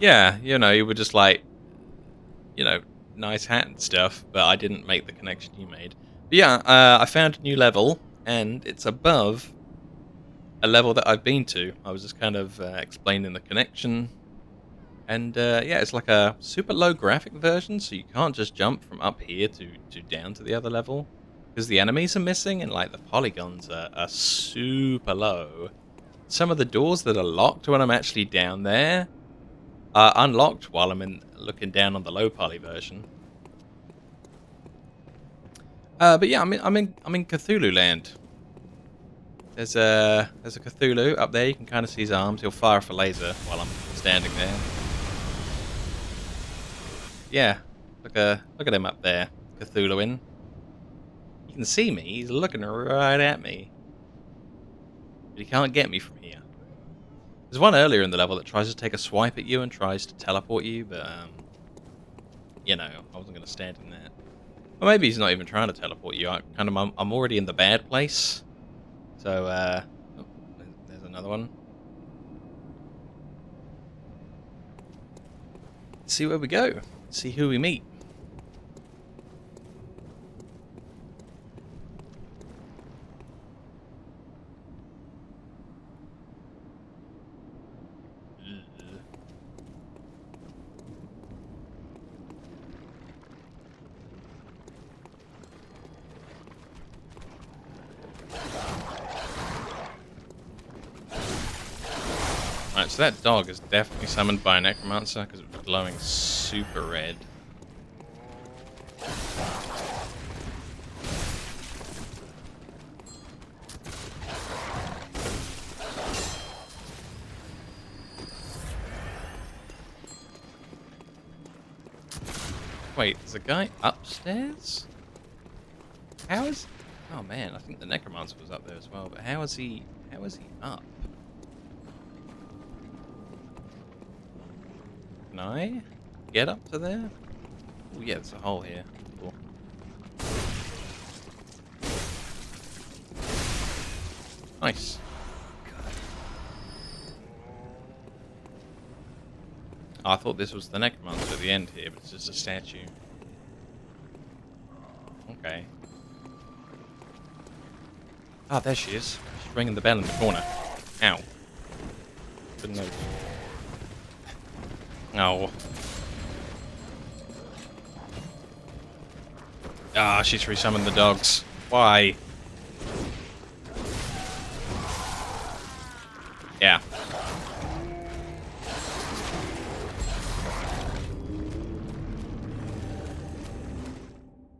Yeah, you were just like, you know, nice hat and stuff, but I didn't make the connection you made. But yeah, I found a new level, and it's above a level that I've been to. I was just kind of explaining the connection, and yeah, it's like a super low graphic version, so you can't just jump from up here to down to the other level because the enemies are missing, and like the polygons are super low. Some of the doors that are locked when I'm actually down there are unlocked while I'm looking down on the low poly version. But yeah, I'm in Cthulhu land. There's a Cthulhu up there. You can kind of see his arms. He'll fire off a laser while I'm standing there. Yeah, look at him up there, Cthulhuin. You can see me. He's looking right at me, but he can't get me from here. There's one earlier in the level that tries to take a swipe at you and tries to teleport you, but I wasn't going to stand in that. Or maybe he's not even trying to teleport you. I'm already in the bad place. So, oh, there's another one. Let's see where we go. See who we meet. Alright, so that dog is definitely summoned by a necromancer because it was glowing super red. Wait, there's a guy upstairs? How is... Oh man, I think the necromancer was up there as well, but how is he up? Can I get up to there? Oh yeah, there's a hole here. Cool. Nice. Oh, I thought this was the necromancer at the end here, but it's just a statue. Okay. Ah, there she is. She's ringing the bell in the corner. Ow. Couldn't notice. Oh. Ah, she's resummoned the dogs. Why? Yeah.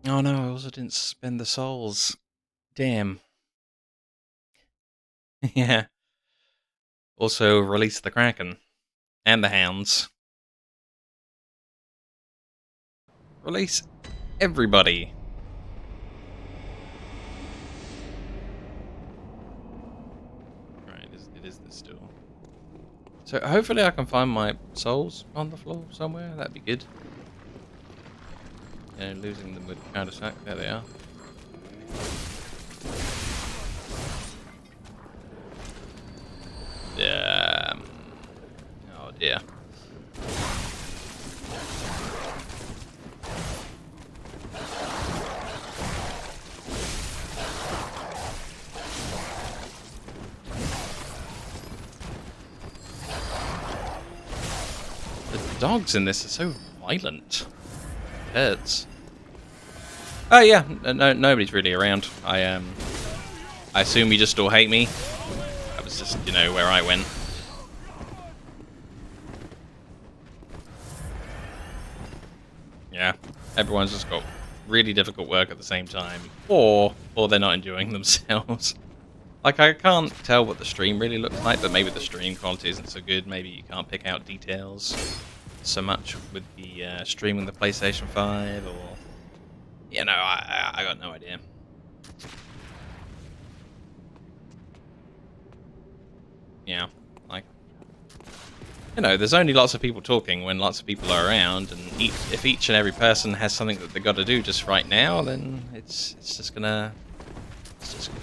Oh no, I also didn't spend the souls. Damn. Yeah. Also, release the Kraken. And the hounds. Release everybody. Right, it is this door. So hopefully I can find my souls on the floor somewhere. That'd be good. Yeah, losing them with counter-attack. There they are. Oh dear. The dogs in this are so violent. It hurts. Oh yeah, no, nobody's really around. I assume you just all hate me. That was just, where I went. Yeah, everyone's just got really difficult work at the same time, or they're not enjoying themselves. Like, I can't tell what the stream really looks like, but maybe the stream quality isn't so good. Maybe you can't pick out details so much with the streaming the PlayStation 5, or I got no idea. Yeah, like, there's only lots of people talking when lots of people are around, and if each and every person has something that they've got to do just right now, then it's just gonna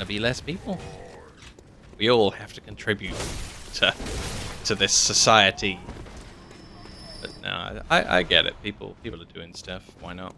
be less people. We all have to contribute to this society. No, I get it. People are doing stuff. Why not?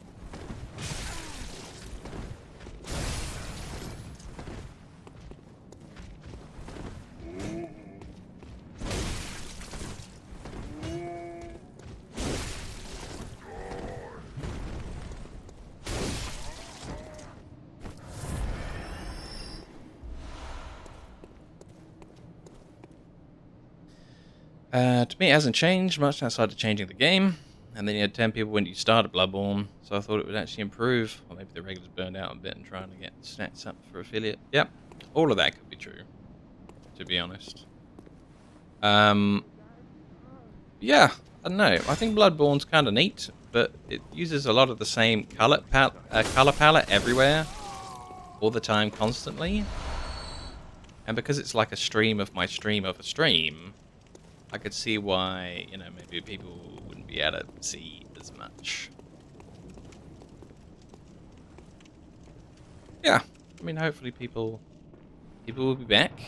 To me, it hasn't changed much outside of changing the game. And then you had 10 people when you started Bloodborne, so I thought it would actually improve. Or maybe the regulars burned out a bit and trying to get stats up for affiliate. Yep, all of that could be true, to be honest. Yeah, I don't know. I think Bloodborne's kind of neat, but it uses a lot of the same color palette everywhere, all the time, constantly. And because it's like a stream of my stream of a stream, I could see why, you know, maybe people wouldn't be able to see as much. Yeah, I mean, hopefully people will be back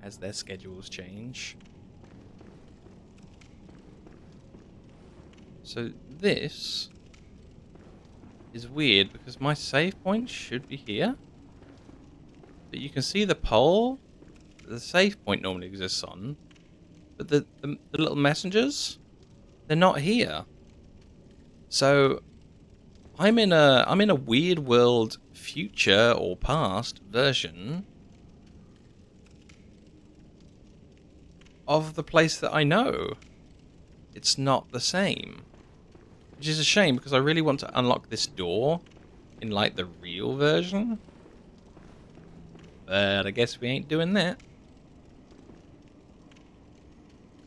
as their schedules change. So this is weird because my save point should be here, but you can see the pole the save point normally exists on. But the little messengers, they're not here. So I'm in a weird world future or past version of the place that I know. It's not the same. Which is a shame because I really want to unlock this door in like the real version. But I guess we ain't doing that.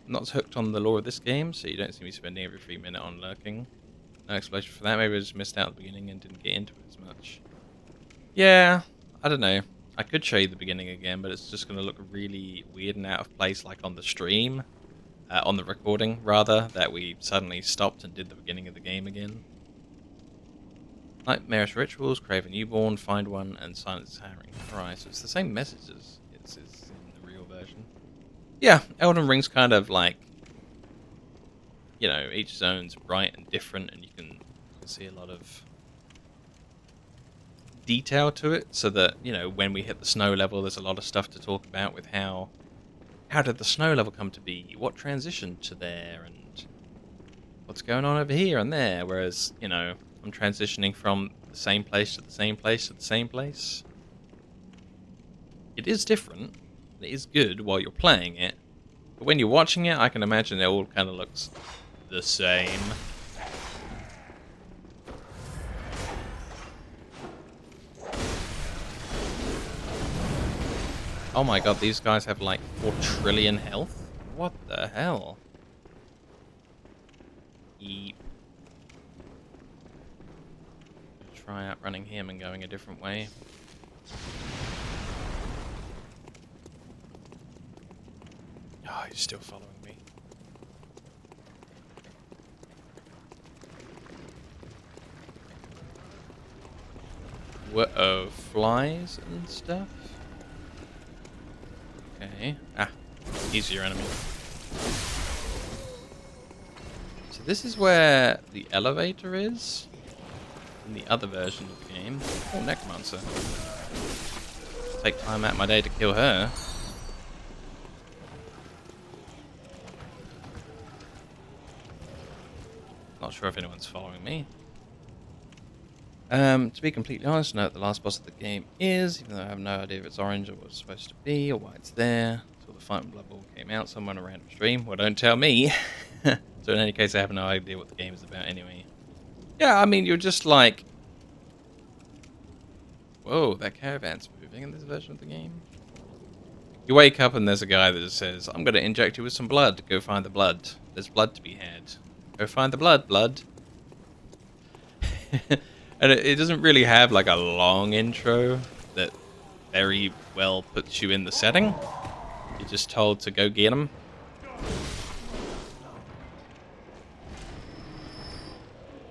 Not as hooked on the lore of this game, so you don't see me spending every 3 minutes on lurking. No explanation for that. Maybe I just missed out at the beginning and didn't get into it as much. Yeah, I don't know. I could show you the beginning again, but it's just going to look really weird and out of place, like on the stream, on the recording, rather, that we suddenly stopped and did the beginning of the game again. Nightmarish rituals, crave a newborn, find one, and silence the hammering cry. So it's the same messages it's in the real version. Yeah, Elden Ring's kind of like, you know, each zone's bright and different, and you can see a lot of detail to it, so that, you know, when we hit the snow level, there's a lot of stuff to talk about with how did the snow level come to be, what transitioned to there, and what's going on over here and there, whereas, you know, I'm transitioning from the same place to the same place to the same place. It is different. It is good while you're playing it, but when you're watching it, I can imagine it all kind of looks the same. Oh my god, these guys have like 4 trillion health? What the hell? Yeep. Try outrunning him and going a different way. Oh, he's still following me. Whoa, flies and stuff? Okay. Ah, easier enemy. So this is where the elevator is in the other version of the game. Oh, Necromancer. Take time out of my day to kill her. Not sure if anyone's following me. To be completely honest, I know what the last boss of the game is, even though I have no idea if it's orange or what it's supposed to be, or why it's there. So the fight in Bloodborne came out somewhere on a random stream. Well, don't tell me. So in any case, I have no idea what the game is about anyway. Yeah, I mean, you're just like... Whoa, that caravan's moving in this version of the game. You wake up and there's a guy that just says, I'm going to inject you with some blood. Go find the blood. There's blood to be had. Go find the blood. And it doesn't really have like a long intro that very well puts you in the setting. You're just told to go get him.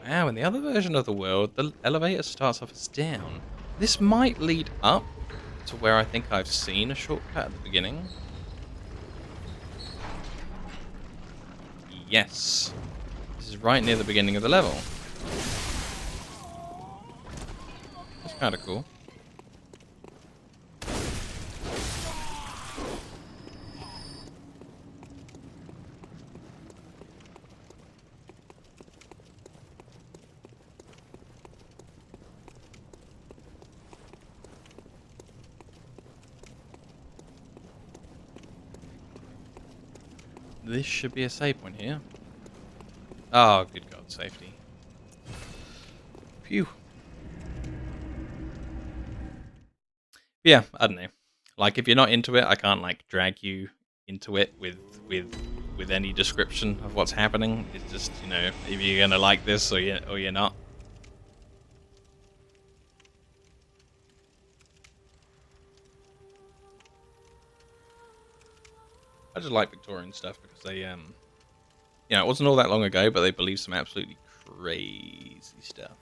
Wow, in the other version of the world, the elevator starts off as down. This might lead up to where I think I've seen a shortcut at the beginning. Yes. This is right near the beginning of the level. That's kind of cool. This should be a save point here. Oh, good God, safety. Phew. Yeah, I don't know. Like, if you're not into it, I can't like drag you into it with any description of what's happening. It's just, you know, if you're gonna like this or you're not. I just like Victorian stuff because they you know, it wasn't all that long ago, but they believed some absolutely crazy stuff.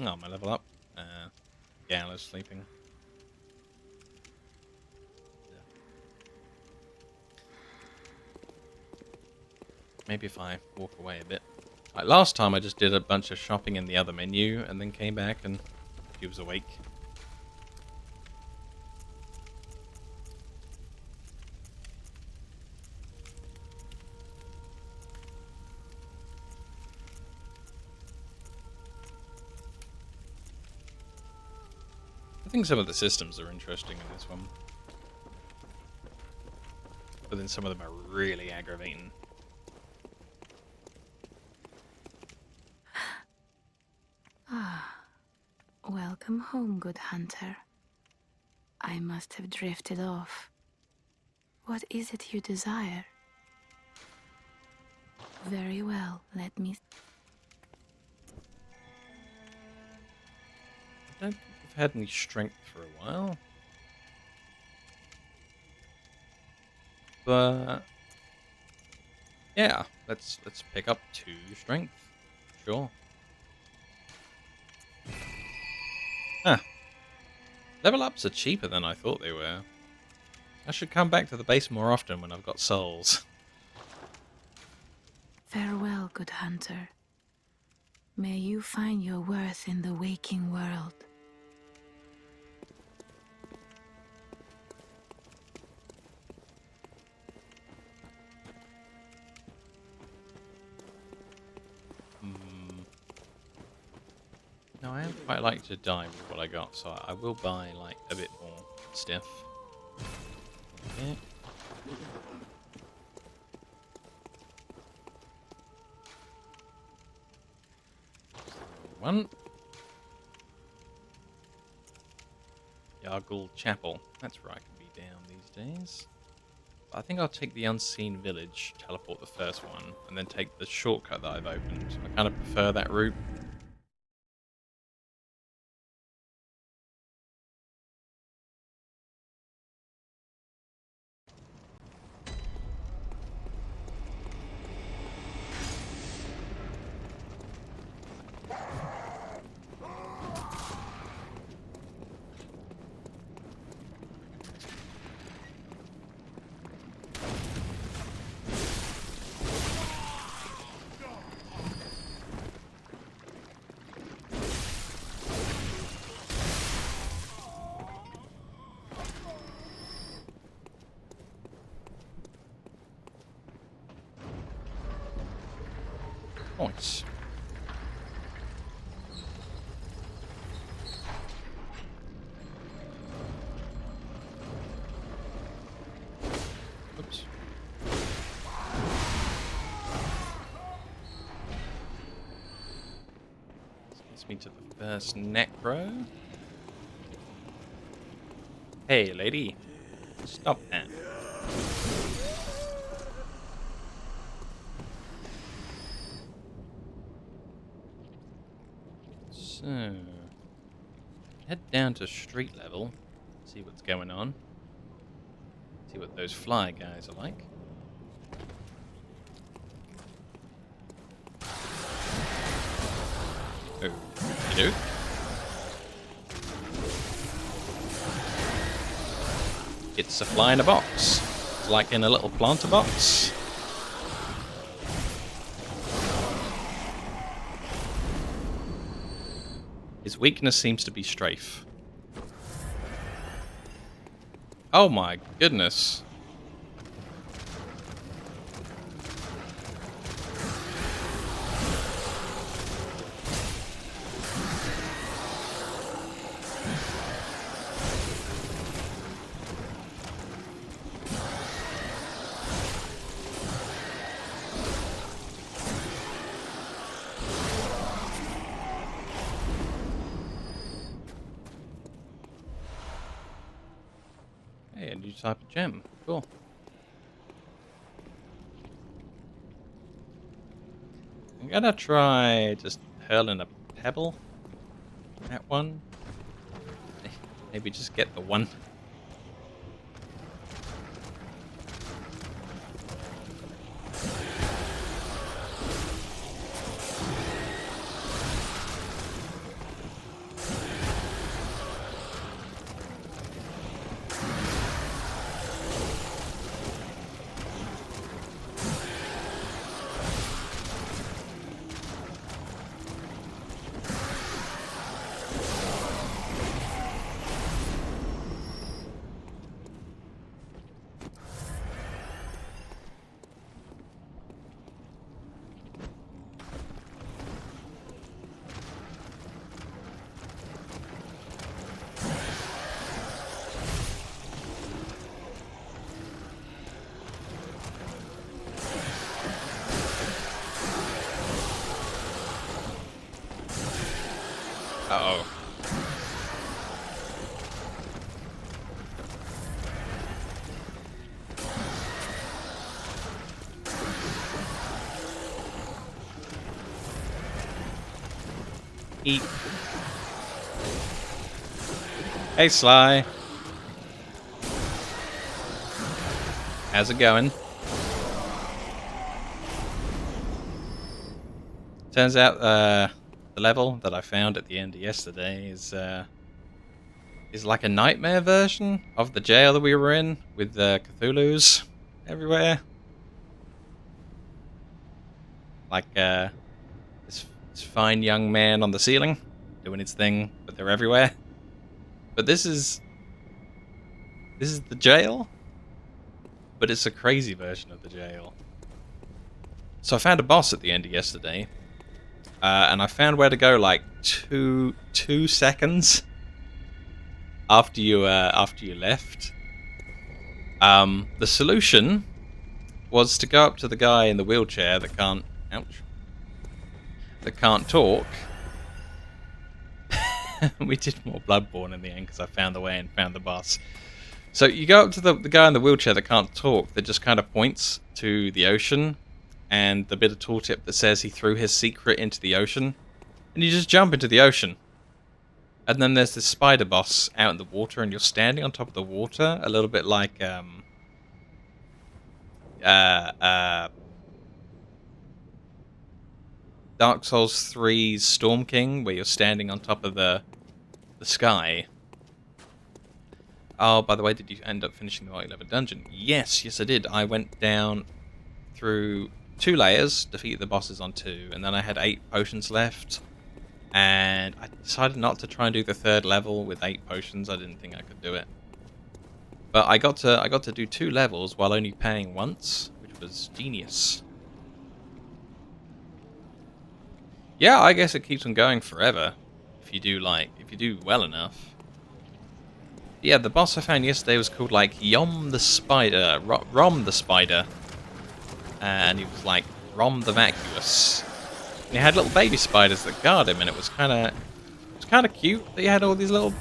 Oh, my level up. Gala's sleeping. Maybe if I walk away a bit. Like last time, I just did a bunch of shopping in the other menu and then came back and he was awake. I think some of the systems are interesting in this one. But then some of them are really aggravating. Ah, welcome home, good hunter. I must have drifted off. What is it you desire? Very well, let me... I don't think we've had any strength for a while. But yeah, let's pick up 2 strength. Sure. Huh. Level ups are cheaper than I thought they were. I should come back to the base more often when I've got souls. Farewell, good hunter. May you find your worth in the waking world. No, I would quite like to die with what I got, so I will buy like a bit more stuff. Okay. One. Yargle Chapel. That's where I can be down these days. I think I'll take the Unseen Village, teleport the first one, and then take the shortcut that I've opened. I kind of prefer that route. Points. Oops. This gets me to the first necro. Hey, lady. Stop that. So, head down to street level, see what's going on, see what those fly guys are like. Oh, dude. It's a fly in a box. It's like in a little planter box. His weakness seems to be strafe. Oh my goodness. Hey, a new type of gem. Cool. I'm gonna try just hurling a pebble at one. Maybe just get the one. Uh-oh. Eat. Hey, Sly. How's it going? Turns out the level that I found at the end of yesterday is like a nightmare version of the jail that we were in with Cthulhu's everywhere. Like this fine young man on the ceiling doing his thing, but they're everywhere. But this is the jail, but it's a crazy version of the jail. So I found a boss at the end of yesterday, and I found where to go like two seconds after you left. The solution was to go up to the guy in the wheelchair that can't talk. We did more Bloodborne in the end because I found the way and found the boss. So you go up to the guy in the wheelchair that can't talk, that just kind of points to the ocean and the bit of tooltip that says he threw his secret into the ocean, and you just jump into the ocean. And then there's this spider boss out in the water, and you're standing on top of the water, a little bit like Dark Souls 3's Storm King, where you're standing on top of the sky. Oh, by the way, did you end up finishing the multi-level dungeon? Yes, I did. I went down through 2 layers, defeated the bosses on 2, and then I had 8 potions left. And I decided not to try and do the 3rd level with 8 potions. I didn't think I could do it. But I got to do 2 levels while only paying once, which was genius. Yeah, I guess it keeps on going forever if you do well enough. Yeah, the boss I found yesterday was called like Rom the Spider, and he was like Rom the Vacuous. And he had little baby spiders that guard him, and it was kind of cute that he had all these little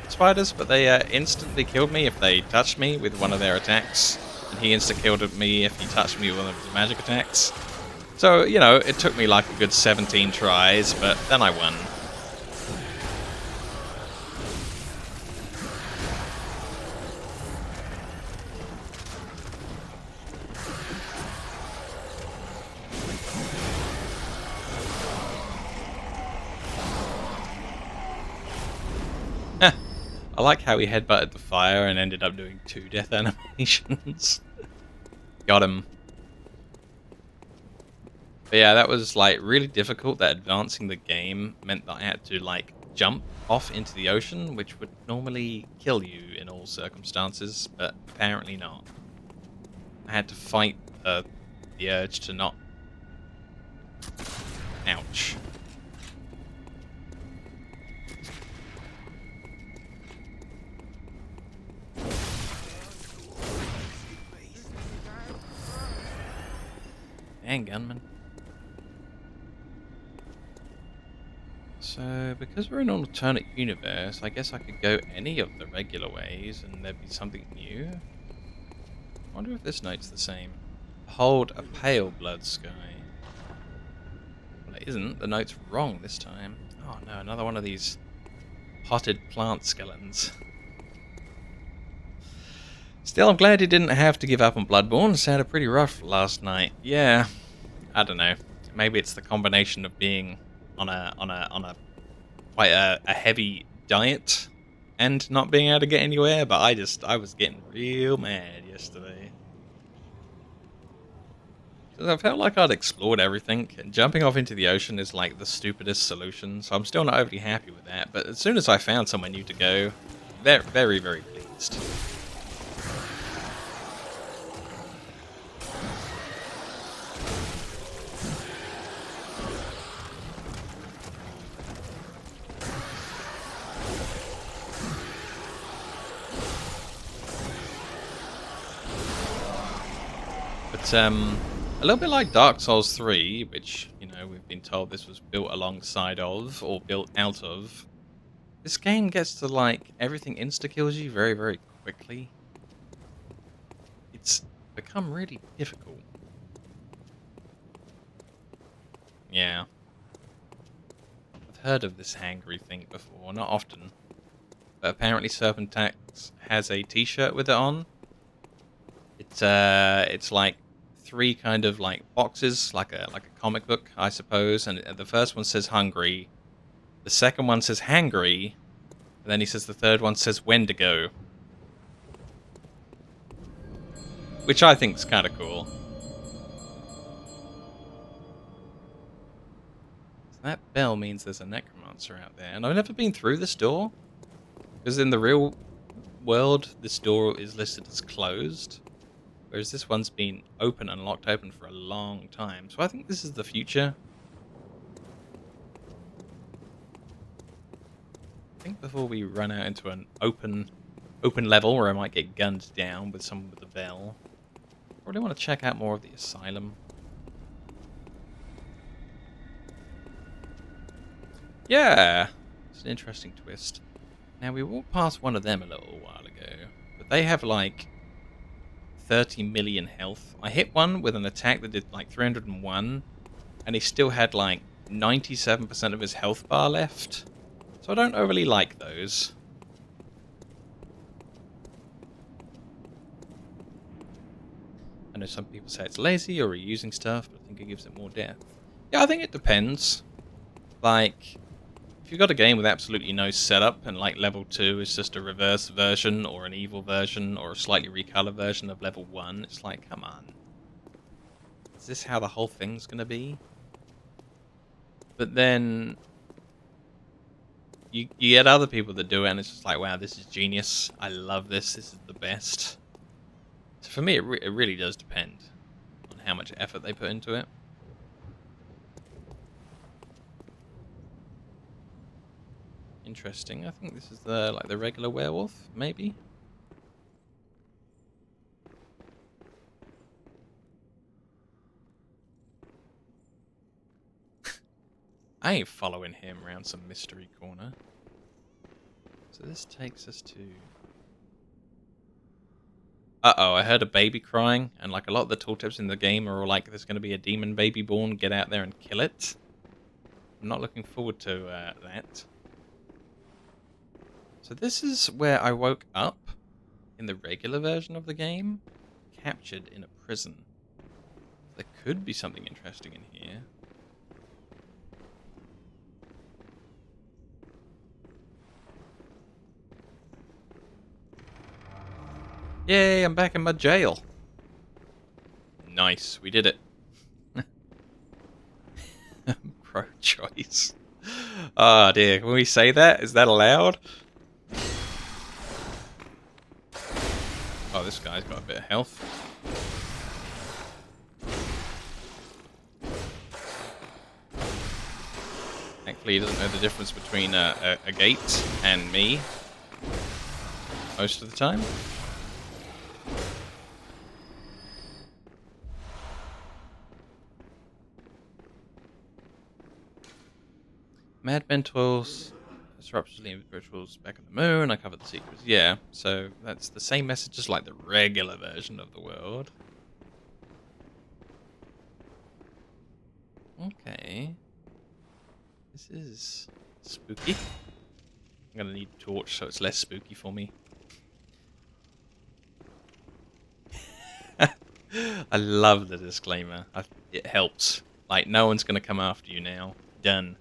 spiders, but they instantly killed me if they touched me with one of their attacks, and he insta-killed me if he touched me with one of his magic attacks. So, you know, it took me like a good 17 tries, but then I won. I like how he headbutted the fire and ended up doing 2 death animations. Got him. But yeah, that was like really difficult. That advancing the game meant that I had to like jump off into the ocean, which would normally kill you in all circumstances, but apparently not. I had to fight the urge to not. Ouch. Dang, gunman. So, because we're in an alternate universe, I guess I could go any of the regular ways and there'd be something new. I wonder if this note's the same. Hold a pale blood sky. Well, it isn't. The note's wrong this time. Oh no, another one of these potted plant skeletons. Still, I'm glad he didn't have to give up on Bloodborne. It sounded pretty rough last night. Yeah, I don't know. Maybe it's the combination of being on a quite a heavy diet and not being able to get anywhere. But I was getting real mad yesterday. I felt like I'd explored everything, and jumping off into the ocean is like the stupidest solution, so I'm still not overly happy with that, but as soon as I found somewhere new to go, very, very, very pleased. But, a little bit like Dark Souls 3, which, you know, we've been told this was built alongside of, or built out of, this game gets to, like, everything insta-kills you very, very quickly. It's become really difficult. Yeah. I've heard of this hangry thing before, not often. But apparently Serpentax has a t-shirt with it on. It's like 3 kind of like boxes, like a comic book, I suppose, and the first one says hungry, the second one says hangry, and then he says the third one says Wendigo. Which I think is kind of cool. So that bell means there's a necromancer out there, and I've never been through this door, because in the real world, this door is listed as closed. Whereas this one's been open and locked open for a long time. So I think this is the future. I think before we run out into an open level where I might get gunned down with someone with a bell, I really want to check out more of the asylum. Yeah, it's an interesting twist. Now we walked past one of them a little while ago, but they have like 30 million health. I hit one with an attack that did like 301, and he still had like 97% of his health bar left. So I don't overly like those. I know some people say it's lazy or reusing stuff, but I think it gives it more depth. Yeah, I think it depends. Like, if you've got a game with absolutely no setup, and like level 2 is just a reverse version, or an evil version, or a slightly recolored version of level 1, it's like, come on. Is this how the whole thing's gonna be? But then you get other people that do it, and it's just like, wow, this is genius. I love this. This is the best. So for me, it really does depend on how much effort they put into it. Interesting. I think this is the regular werewolf, maybe. I ain't following him around some mystery corner. So this takes us to... Uh-oh, I heard a baby crying, and like a lot of the tooltips in the game are all like, there's going to be a demon baby born, get out there and kill it. I'm not looking forward to that. So this is where I woke up in the regular version of the game, captured in a prison. There could be something interesting in here. Yay, I'm back in my jail. Nice, we did it. Pro-choice. Oh dear, can we say that? Is that allowed? Oh, this guy's got a bit of health. Thankfully, he doesn't know the difference between a gate and me most of the time. Mad Mentors, disruptively rituals back on the moon. I covered the secrets. Yeah, so that's the same message as like the regular version of the world. Okay. This is spooky. I'm gonna need a torch so it's less spooky for me. I love the disclaimer. It helps. Like, no one's gonna come after you now. Done.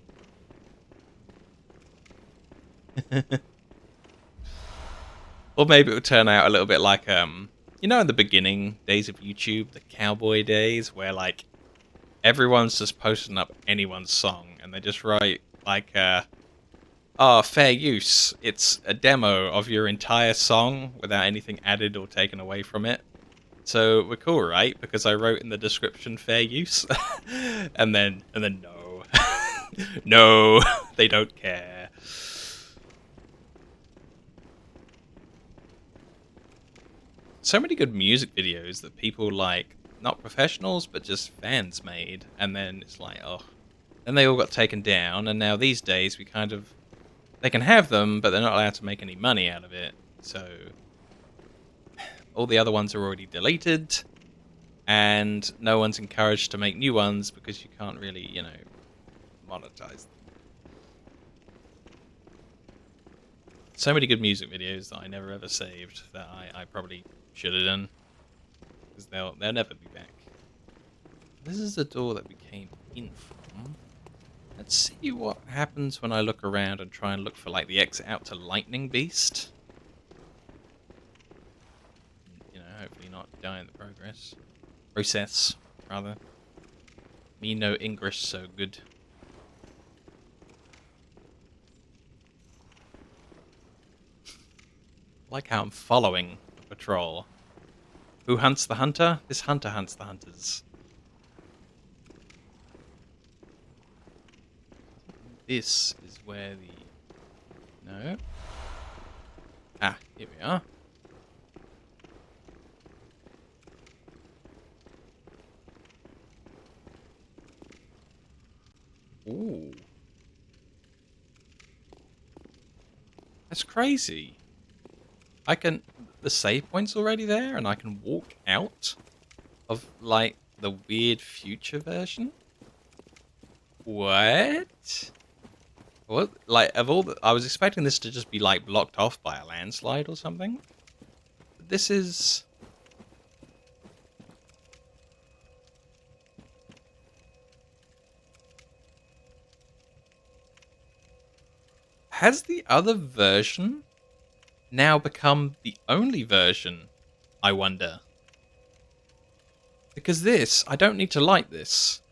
Or maybe it would turn out a little bit like, you know, in the beginning days of YouTube, the cowboy days, where like everyone's just posting up anyone's song, and they just write like, "Oh, fair use. It's a demo of your entire song without anything added or taken away from it." So we're cool, right? Because I wrote in the description fair use, and then no, no, they don't care. So many good music videos that people like, not professionals, but just fans made, and then it's like, oh, then they all got taken down, and now these days we kind of, they can have them, but they're not allowed to make any money out of it. So all the other ones are already deleted, and no one's encouraged to make new ones because you can't really, you know, monetize them. So many good music videos that I never ever saved that I probably should have done, because they'll never be back. This is the door that we came in from. Let's see what happens when I look around and try and look for like the exit out to Lightning Beast. You know, hopefully not die in the progress. Process, rather. Me no English so good. Like how I'm following a patrol. Who hunts the hunter? This hunter hunts the hunters. This is where the... No. Ah, here we are. Ooh. That's crazy. I can... The save point's already there, and I can walk out of, like, the weird future version? What? What? Like, of all the... I was expecting this to just be, like, blocked off by a landslide or something. But this is... Has the other version now become the only version, I wonder? Because this, I don't need to light this.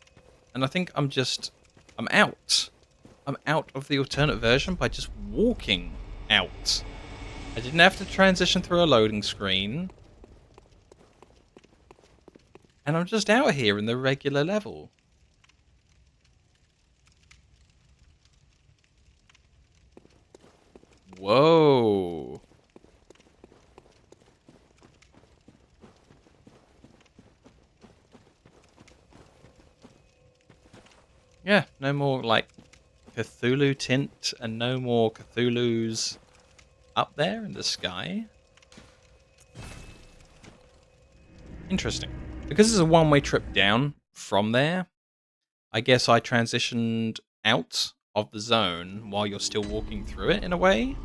And I think I'm out. I'm out of the alternate version by just walking out. I didn't have to transition through a loading screen. And I'm just out here in the regular level. Whoa. Yeah, no more like Cthulhu tint and no more Cthulhu's up there in the sky. Interesting. Because it's a one-way trip down from there, I guess I transitioned out of the zone while you're still walking through it in a way.